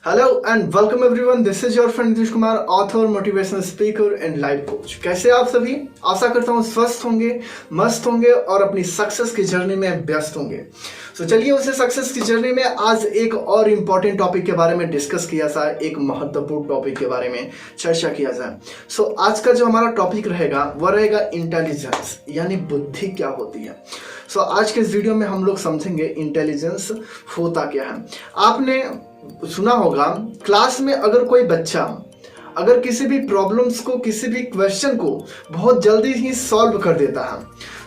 Hello and welcome everyone, this is your friend Nitish Kumar, author, motivational speaker and life coach. कैसे आप सभी? आशा करता हूँ स्वस्थ होंगे, मस्त होंगे और अपनी सक्सेस की जर्नी में व्यस्त होंगे। तो चलिए उसे सक्सेस की जर्नी में आज एक और इम्पॉर्टेंट टॉपिक के बारे में डिस्कस किया जाए, एक महत्वपूर्ण टॉपिक के बारे में चर्चा किया जाए। सो आज का जो हमारा टॉपिक रहेगा वह रहेगा इंटेलिजेंस, यानी बुद्धि क्या होती है। सो आज के इस वीडियो में हम लोग समझेंगे इंटेलिजेंस होता क्या है। आपने सुना होगा क्लास में अगर कोई बच्चा अगर किसी भी प्रॉब्लम्स को, किसी भी क्वेश्चन को बहुत जल्दी ही सॉल्व कर देता है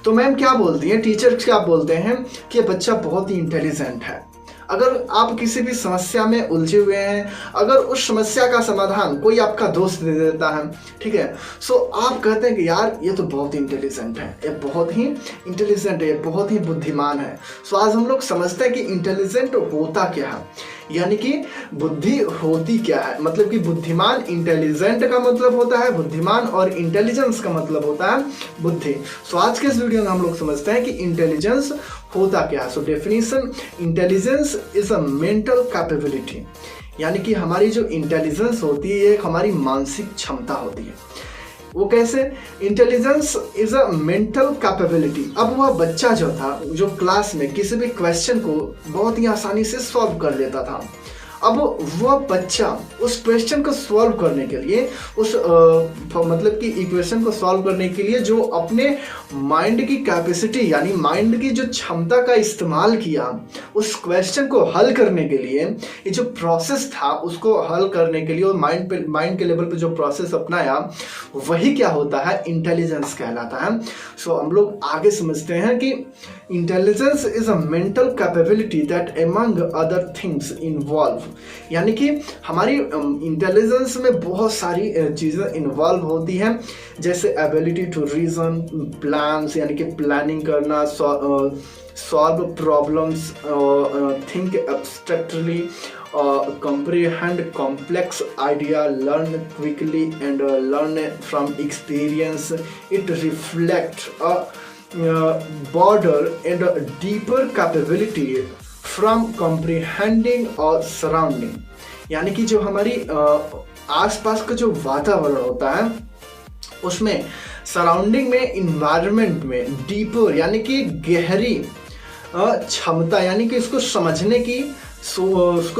तो मैम क्या बोलती हैं, टीचर्स क्या बोलते हैं कि बच्चा बहुत ही इंटेलिजेंट है। अगर आप किसी भी समस्या में उलझे हुए हैं, अगर उस समस्या का समाधान कोई आपका दोस्त दे देता है, ठीक है, सो आप कहते हैं कि यार ये तो बहुत ही इंटेलिजेंट है, ये बहुत ही इंटेलिजेंट है, ये बहुत ही बुद्धिमान है। सो आज हम लोग समझते हैं कि इंटेलिजेंट होता क्या है, यानी कि बुद्धि होती क्या है। मतलब कि बुद्धिमान, इंटेलिजेंट का मतलब होता है बुद्धिमान और इंटेलिजेंस का मतलब होता है बुद्धि। सो आज के इस वीडियो में हम लोग समझते हैं कि इंटेलिजेंस होता क्या है। So definition, intelligence is a mental capability, यानी कि हमारी जो इंटेलिजेंस होती है एक हमारी मानसिक क्षमता होती है। वो कैसे? Intelligence is a mental capability. अब वह बच्चा जो था, जो क्लास में किसी भी क्वेश्चन को बहुत ही आसानी से सॉल्व कर लेता था, अब वह बच्चा उस क्वेश्चन को सॉल्व करने के लिए, उस मतलब कि इक्वेशन को सॉल्व करने के लिए जो अपने माइंड की कैपेसिटी, यानी माइंड की जो क्षमता का इस्तेमाल किया उस क्वेश्चन को हल करने के लिए, ये जो प्रोसेस था उसको हल करने के लिए और माइंड के लेवल पे जो प्रोसेस अपनाया, वही क्या होता है? इंटेलिजेंस कहलाता है। सो हम लोग आगे समझते हैं कि intelligence is a mental capability that among other things involve, यानी कि हमारी इंटेलिजेंस में बहुत सारी चीज़ें इन्वॉल्व होती हैं, जैसे एबिलिटी टू रीजन, प्लान्स यानी कि प्लानिंग करना, solve problems, think abstractly, comprehend complex idea, learn quickly and learn from experience. It reflects a broader and a deeper capability from comprehending और surrounding, यानी कि जो हमारी आसपास का जो वातावरण होता है उसमें, सराउंडिंग में, इन्वायरमेंट में डीपर यानी कि गहरी क्षमता, यानी कि उसको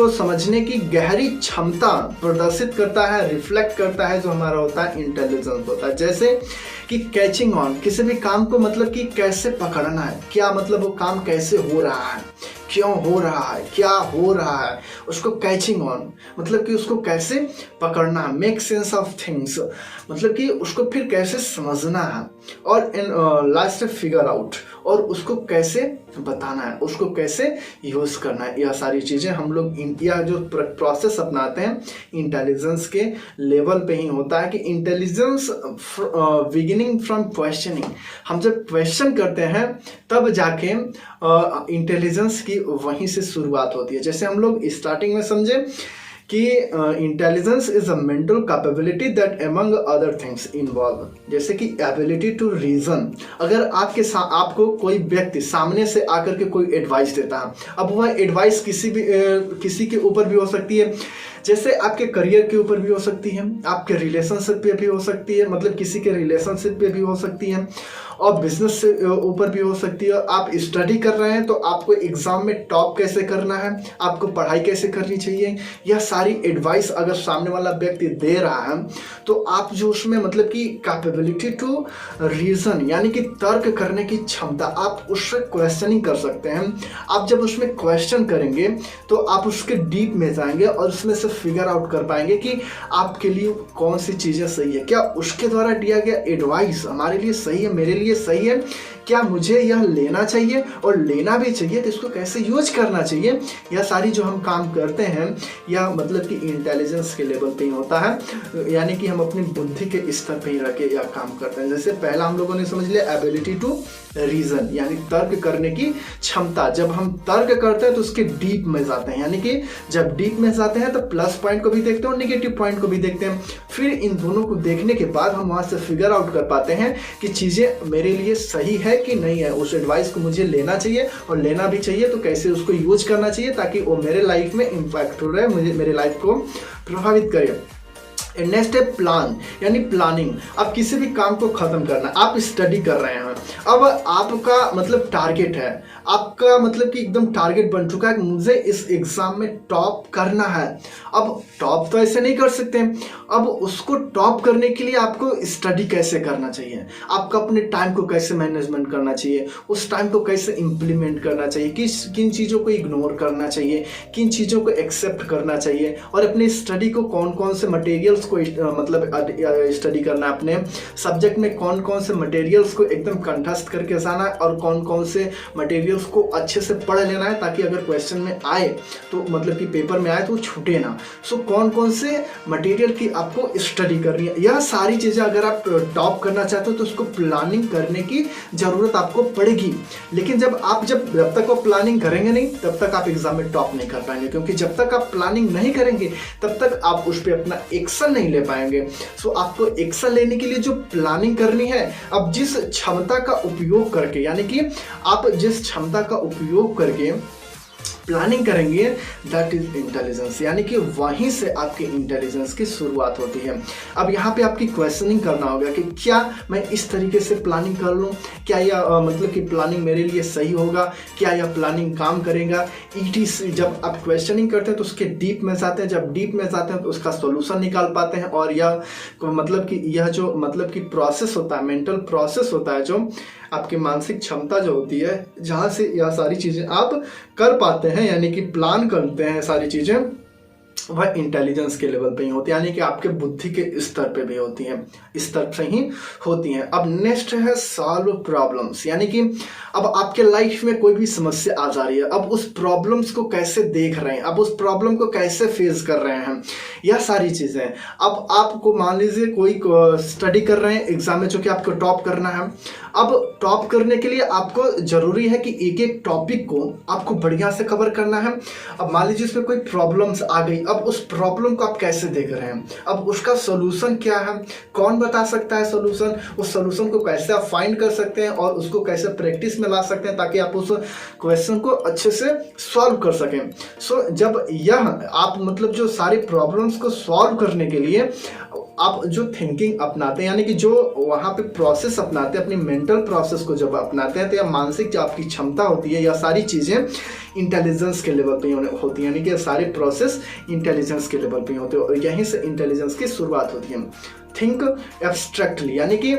समझने की गहरी क्षमता प्रदर्शित करता है, रिफ्लेक्ट करता है, जो हमारा होता है इंटेलिजेंस होता है। जैसे कि कैचिंग ऑन, किसी भी काम को मतलब कि कैसे पकड़ना है, क्या मतलब वो काम कैसे हो रहा है, क्यों हो रहा है, क्या हो रहा है, उसको कैचिंग ऑन मतलब कि उसको कैसे पकड़ना है। मेक सेंस ऑफ थिंग्स मतलब कि उसको फिर कैसे समझना है, और इन लास्ट फिगर आउट, और उसको कैसे बताना है, उसको कैसे यूज करना है। यह सारी चीजें हम लोग यह जो प्रोसेस अपनाते हैं इंटेलिजेंस के लेवल पे ही होता है। कि इंटेलिजेंस बिगिनिंग फ्रॉम क्वेश्चनिंग, हम जब क्वेश्चन करते हैं तब जाके इंटेलिजेंस की वहीं से शुरुआत होती है। जैसे हम लोग स्टार्टिंग में समझे कि intelligence is a mental capability that among other things involve, जैसे कि एबिलिटी टू रीजन। अगर आपको कोई व्यक्ति सामने से आकर के कोई एडवाइस देता है, अब वह एडवाइस किसी के ऊपर भी हो सकती है, जैसे आपके करियर के ऊपर भी हो सकती है, आपके रिलेशनशिप पे भी हो सकती है, मतलब किसी के रिलेशनशिप पे भी हो सकती है, और बिजनेस से ऊपर भी हो सकती है। आप स्टडी कर रहे हैं तो आपको एग्जाम में टॉप कैसे करना है, आपको पढ़ाई कैसे करनी चाहिए, यह सारी एडवाइस अगर सामने वाला व्यक्ति दे रहा है तो आप जो उसमें मतलब कि कैपेबिलिटी टू रीजन, यानी कि तर्क करने की क्षमता, आप उससे क्वेश्चनिंग कर सकते हैं। आप जब उसमें क्वेश्चन करेंगे तो आप उसके डीप में जाएंगे और उसमें से फिगर आउट कर पाएंगे कि आपके लिए कौन सी चीजें सही है, क्या उसके द्वारा दिया गया एडवाइस हमारे लिए सही है, मेरे लिए सही है, क्या मुझे यह लेना चाहिए, और लेना भी चाहिए तो इसको कैसे यूज करना चाहिए। यह सारी जो हम काम करते हैं यह मतलब कि इंटेलिजेंस के लेवल पे ही होता है, यानी कि हम अपनी बुद्धि के स्तर पे ही रख के यह काम करते हैं। जैसे पहला हम लोगों ने समझ लिया एबिलिटी टू रीजन, यानी तर्क करने की क्षमता। जब हम तर्क करते हैं तो उसके डीप में जाते हैं, यानी कि जब डीप में जाते हैं तो प्लस पॉइंट को भी देखते हैं और नेगेटिव पॉइंट को भी देखते हैं। फिर इन दोनों को देखने के बाद हम वहां से फिगर आउट कर पाते हैं कि चीजें मेरे लिए सही है है कि नहीं है, उस एडवाइस को मुझे लेना चाहिए और लेना भी चाहिए, तो कैसे उसको यूज करना चाहिए ताकि वो मेरे लाइफ में इम्पैक्ट हो रहा है, मुझे मेरे लाइफ को प्रभावित करे। नेक्स्ट है प्लान, यानी प्लानिंग। आप किसी भी काम को खत्म करना, आप स्टडी कर रहे हैं, अब आपका मतलब टारगेट है, आपका मतलब कि एकदम टारगेट बन चुका है कि मुझे इस एग्जाम में टॉप करना है। अब टॉप तो ऐसे नहीं कर सकते, अब उसको टॉप करने के लिए आपको स्टडी कैसे करना चाहिए, आपको अपने टाइम को कैसे मैनेजमेंट करना चाहिए, उस टाइम को कैसे इम्प्लीमेंट करना चाहिए, किन चीज़ों को इग्नोर करना चाहिए, किन चीज़ों को एक्सेप्ट करना चाहिए, और अपनी स्टडी को कौन कौन से मटेरियल्स को मतलब स्टडी करना, अपने सब्जेक्ट में कौन कौन से मटेरियल्स को एकदम कंठस्थ करके जाना है और कौन कौन से मटेरियल्स को अच्छे से पढ़ लेना है ताकि अगर क्वेश्चन में आए तो मतलब कि पेपर में आए तो छूटे ना। सो कौन कौन से मटेरियल की आपको स्टडी करनी है, यह सारी चीज़ें अगर आप टॉप करना चाहते हो तो उसको प्लानिंग करने की ज़रूरत आपको पड़ेगी। लेकिन जब तक वो प्लानिंग करेंगे नहीं तब तक आप एग्जाम में टॉप नहीं कर पाएंगे, क्योंकि जब तक आप प्लानिंग नहीं करेंगे तब तक आप उस पर अपना एक्शन नहीं ले पाएंगे। सो आपको एक्शन लेने के लिए जो प्लानिंग करनी है, अब जिस क्षमता का उपयोग करके, यानी कि आप जिस क्षमता का उपयोग करके प्लानिंग करेंगे, दैट इज इंटेलिजेंस, यानी कि वहीं से आपके इंटेलिजेंस की शुरुआत होती है। अब यहाँ पे आपकी क्वेश्चनिंग करना होगा कि क्या मैं इस तरीके से प्लानिंग कर लूँ, क्या यह मतलब कि प्लानिंग मेरे लिए सही होगा, क्या यह प्लानिंग काम करेगा, ETC। जब आप क्वेश्चनिंग करते हैं तो उसके डीप में जाते हैं, जब डीप में जाते हैं तो उसका सोल्यूशन निकाल पाते हैं, और यह मतलब कि यह जो मतलब कि प्रोसेस होता है, मेंटल प्रोसेस होता है, जो आपकी मानसिक क्षमता जो होती है, जहाँ से यह सारी चीज़ें आप कर पाते हैं, यानी कि प्लान करते हैं सारी चीज़ें, वह इंटेलिजेंस के लेवल पे ही होती है, यानी कि आपके बुद्धि के स्तर पे भी होती हैं, स्तर से ही होती हैं। अब नेक्स्ट है सॉल्व प्रॉब्लम्स, यानी कि अब आपके लाइफ में कोई भी समस्या आ जा रही है, अब उस प्रॉब्लम्स को कैसे देख रहे हैं, अब उस प्रॉब्लम को कैसे फेस कर रहे हैं, यह सारी चीज़ें। अब आपको मान लीजिए कोई स्टडी कर रहे हैं एग्जाम में, जो कि आपको टॉप करना है। अब टॉप करने के लिए आपको जरूरी है कि एक एक टॉपिक को आपको बढ़िया से कवर करना है। अब मान लीजिए इसमें कोई प्रॉब्लम्स आ गई, अब उस प्रॉब्लम को आप कैसे देख रहे हैं, अब उसका सोल्यूशन क्या है, कौन बता सकता है सोल्यूशन, उस सोल्यूशन को कैसे आप फाइंड कर सकते हैं और उसको कैसे प्रैक्टिस में ला सकते हैं ताकि आप उस क्वेश्चन को अच्छे से सॉल्व कर सकें। सो जब यह आप मतलब जो सारी प्रॉब्लम्स को सॉल्व करने के लिए आप जो थिंकिंग अपनाते हैं, यानी कि जो वहाँ पे प्रोसेस अपनाते हैं, अपनी मेंटल प्रोसेस को जब अपनाते हैं, तो यह मानसिक जो आपकी क्षमता होती है, यह सारी चीज़ें इंटेलिजेंस के लेवल पे होती है, यानी कि सारे प्रोसेस इंटेलिजेंस के लेवल पे होते हैं, और यहीं से इंटेलिजेंस की शुरुआत होती है। थिंक एब्स्ट्रैक्टली, यानी कि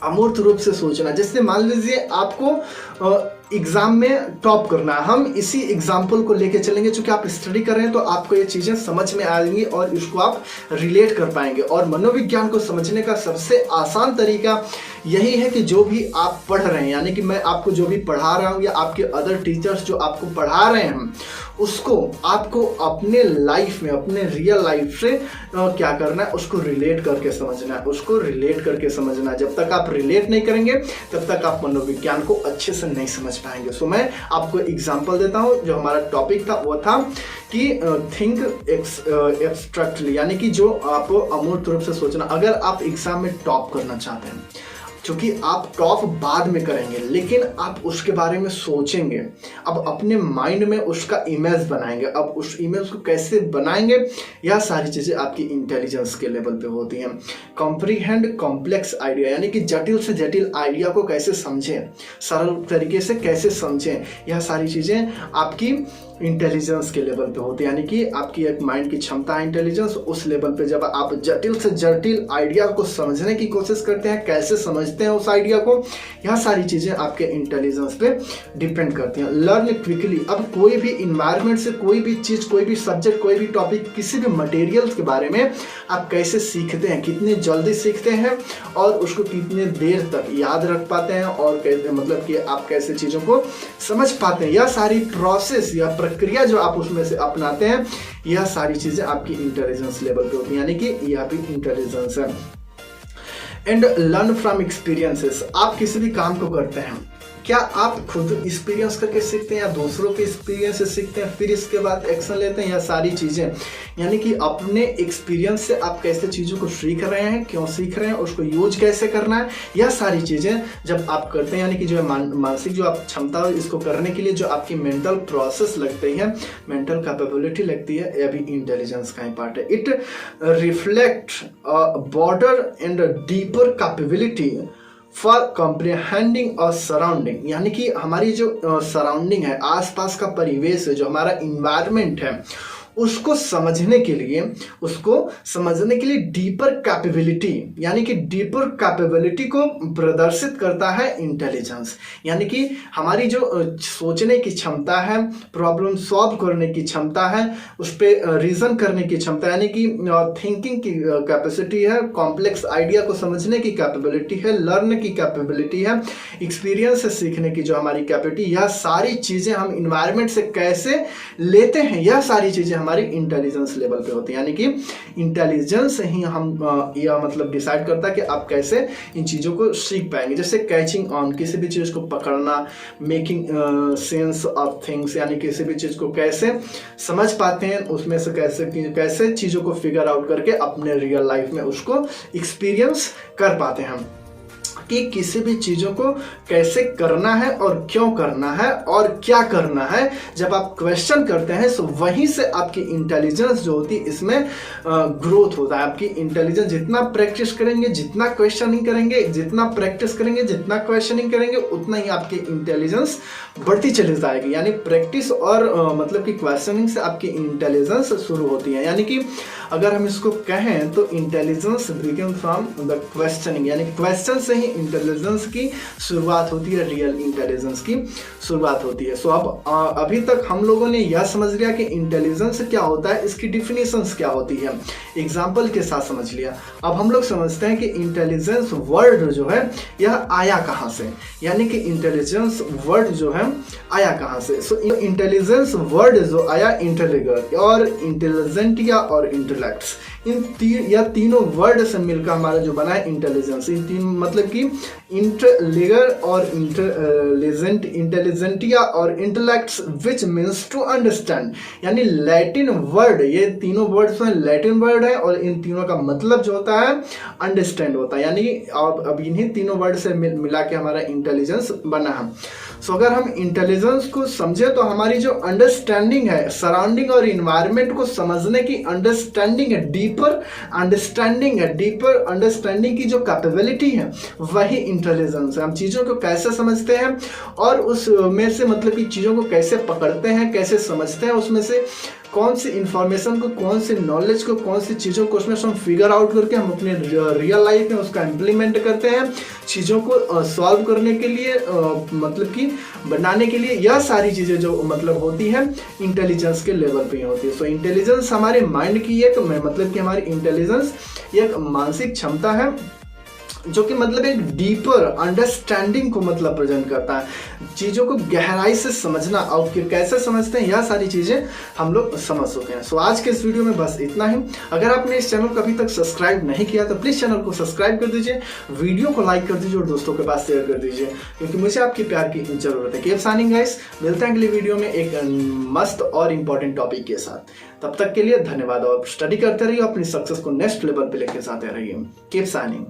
अमूर्त रूप से सोचना। जैसे मान लीजिए आपको एग्जाम में टॉप करना है, हम इसी एग्जाम्पल को लेके चलेंगे, चूंकि आप स्टडी कर रहे हैं तो आपको ये चीज़ें समझ में आएंगी और इसको आप रिलेट कर पाएंगे। और मनोविज्ञान को समझने का सबसे आसान तरीका यही है कि जो भी आप पढ़ रहे हैं, यानी कि मैं आपको जो भी पढ़ा रहा हूँ या आपके अदर टीचर्स जो आपको पढ़ा रहे हैं, उसको आपको अपने लाइफ में, अपने रियल लाइफ से क्या करना है, उसको रिलेट करके समझना है, उसको रिलेट करके समझना है। जब तक आप रिलेट नहीं करेंगे तब तक आप मनोविज्ञान को अच्छे से नहीं समझ पाएंगे। सो मैं आपको एग्जांपल देता हूं। जो हमारा टॉपिक था वो था कि थिंक एब्स्ट्रैक्टली, यानी कि जो आप अमूर्त रूप से सोचना। अगर आप एग्जाम में टॉप करना चाहते हैं, क्योंकि आप टॉप बाद में करेंगे, लेकिन आप उसके बारे में सोचेंगे, अब अपने माइंड में उसका इमेज बनाएंगे। अब उस इमेज को कैसे बनाएंगे, यह सारी चीज़ें आपकी इंटेलिजेंस के लेवल पे होती हैं। कॉम्प्रीहेंड कॉम्प्लेक्स आइडिया, यानी कि जटिल से जटिल आइडिया को कैसे समझें, सरल तरीके से कैसे समझें, यह सारी चीज़ें आपकी इंटेलिजेंस के लेवल पे होती है। यानी कि आपकी एक माइंड की क्षमता है इंटेलिजेंस, उस लेवल पे जब आप जटिल से जटिल आइडिया को समझने की कोशिश करते हैं, कैसे समझते हैं उस आइडिया को, यह सारी चीज़ें आपके इंटेलिजेंस पे डिपेंड करती हैं। लर्न क्विकली, अब कोई भी इन्वायरमेंट से कोई भी चीज़, कोई भी सब्जेक्ट, कोई भी टॉपिक, किसी भी मटेरियल के बारे में आप कैसे सीखते हैं, कितने जल्दी सीखते हैं और उसको कितने देर तक याद रख पाते हैं, और मतलब कि आप कैसे चीज़ों को समझ पाते हैं, यह सारी प्रोसेस या प्रक्रिया जो आप उसमें से अपनाते हैं, यह सारी चीजें आपकी इंटेलिजेंस लेवल पे होती है। यानी कि यह भी इंटेलिजेंस है। एंड लर्न फ्रॉम एक्सपीरियंसेस, आप किसी भी काम को करते हैं क्या आप खुद एक्सपीरियंस करके सीखते हैं या दूसरों के एक्सपीरियंस से सीखते हैं फिर इसके बाद एक्शन लेते हैं, या सारी चीज़ें यानी कि अपने एक्सपीरियंस से आप कैसे चीज़ों को सीख रहे हैं, क्यों सीख रहे हैं, उसको यूज कैसे करना है, यह सारी चीज़ें जब आप करते हैं, यानी कि जो है मानसिक जो आप क्षमता है इसको करने के लिए जो आपकी मेंटल प्रोसेस लगती है, मेंटल कैपेबिलिटी लगती है, यह भी इंटेलिजेंस का ही पार्ट है। It reflect border and deeper capability for comprehending और सराउंडिंग, यानी कि हमारी जो सराउंडिंग है, आसपास का परिवेश है, जो हमारा इन्वायरमेंट है, उसको समझने के लिए डीपर कैपेबिलिटी, यानी कि डीपर कैपेबिलिटी को प्रदर्शित करता है इंटेलिजेंस। यानी कि हमारी जो सोचने की क्षमता है, प्रॉब्लम सॉल्व करने की क्षमता है, उस पर रीजन करने की क्षमता, यानी कि थिंकिंग की कैपेसिटी है, कॉम्प्लेक्स आइडिया को समझने की कैपेबिलिटी है, लर्न की कैपेबिलिटी है, एक्सपीरियंस से सीखने की जो हमारी कैपेबिलिटी, यह सारी चीज़ें हम इन्वायरमेंट से कैसे लेते हैं, यह सारी चीज़ें हमारी इंटेलिजेंस लेवल पे होती है। यानी कि इंटेलिजेंस ही हम यह मतलब डिसाइड करता है कि आप कैसे इन चीज़ों को सीख पाएंगे। जैसे कैचिंग ऑन, किसी भी चीज़ को पकड़ना, मेकिंग सेंस ऑफ थिंग्स, यानी किसी भी चीज़ को कैसे समझ पाते हैं, उसमें से कैसे चीज़ों को फिगर आउट करके अपने रियल लाइफ में उसको एक्सपीरियंस कर पाते हैं, कि किसी भी चीज़ों को कैसे करना है और क्यों करना है और क्या करना है। जब आप क्वेश्चन करते हैं तो वहीं से आपकी इंटेलिजेंस जो होती है इसमें ग्रोथ होता है। आपकी इंटेलिजेंस जितना प्रैक्टिस करेंगे, जितना क्वेश्चनिंग करेंगे, जितना प्रैक्टिस करेंगे, जितना क्वेश्चनिंग करेंगे, उतना ही आपकी इंटेलिजेंस बढ़ती चली जाएगी। यानी प्रैक्टिस और मतलब कि क्वेश्चनिंग से आपकी इंटेलिजेंस शुरू होती है। यानी कि अगर हम इसको कहें तो intelligence begin from the questioning, यानी क्वेश्चन से ही इंटेलिजेंस की शुरुआत होती है, रियल इंटेलिजेंस की शुरुआत होती है। सो अब अभी तक हम लोगों ने यह समझ लिया कि इंटेलिजेंस क्या होता है, इसकी डिफिनेशंस क्या होती है, एग्जाम्पल के साथ समझ लिया। अब हम लोग समझते हैं कि इंटेलिजेंस वर्ड जो है यह आया कहाँ से, यानी कि इंटेलिजेंस वर्ड जो है आया कहाँ से। सो इंटेलिजेंस वर्ड जो आया इंटेलिगर और इंटेलिजेंटिया और इंटेलेक्ट्स, यह तीनों वर्ड से मिलकर हमारा जो बना है इंटेलिजेंस। इन तीन मतलब कि इंटेलिगर और इंटेलिजेंट, इंटेलिजेंटिया और intellects which means to understand, यानी लैटिन वर्ड, ये तीनों वर्ड्स में लैटिन वर्ड है और इन तीनों का मतलब जो होता है अंडरस्टैंड होता है। यानी अब इन्हीं तीनों वर्ड से मिला के हमारा इंटेलिजेंस बना है। सो अगर हम इंटेलिजेंस को समझे तो हमारी जो अंडरस्टैंडिंग है, सराउंडिंग और इन्वायरमेंट को समझने की अंडरस्टैंडिंग है, डीपर अंडरस्टैंडिंग है, डीपर अंडरस्टैंडिंग की जो कैपेबिलिटी है वही इंटेलिजेंस है। हम चीज़ों को कैसे समझते हैं और उसमें से मतलब कि चीज़ों को कैसे पकड़ते हैं, कैसे समझते हैं, उसमें से कौन सी इंफॉर्मेशन को, कौन सी नॉलेज को, कौन सी चीज़ों को उसमें से हम फिगर आउट करके हम अपने रियल लाइफ में उसका इम्प्लीमेंट करते हैं, चीज़ों को सॉल्व करने के लिए, मतलब कि बनाने के लिए, यह सारी चीज़ें जो मतलब होती है इंटेलिजेंस के लेवल पे होती है। सो इंटेलिजेंस हमारे माइंड की एक मतलब कि हमारी इंटेलिजेंस एक मानसिक क्षमता है जो कि मतलब एक डीपर अंडरस्टैंडिंग को मतलब प्रेजेंट करता है, चीज़ों को गहराई से समझना और फिर कैसे समझते हैं, यह सारी चीज़ें हम लोग समझ चुके हैं। सो आज के इस वीडियो में बस इतना ही। अगर आपने इस चैनल को अभी तक सब्सक्राइब नहीं किया तो प्लीज़ चैनल को सब्सक्राइब कर दीजिए, वीडियो को लाइक कर दीजिए और दोस्तों के पास शेयर कर दीजिए, क्योंकि मुझे आपकी प्यार की ज़रूरत है। कीप साइनिंग गाइस, मिलते हैं अगली वीडियो में एक मस्त और इम्पॉर्टेंट टॉपिक के साथ। तब तक के लिए धन्यवाद और स्टडी करते रहिए, अपनी सक्सेस को नेक्स्ट लेवल पे लेके जाते रहिए। Keep signing.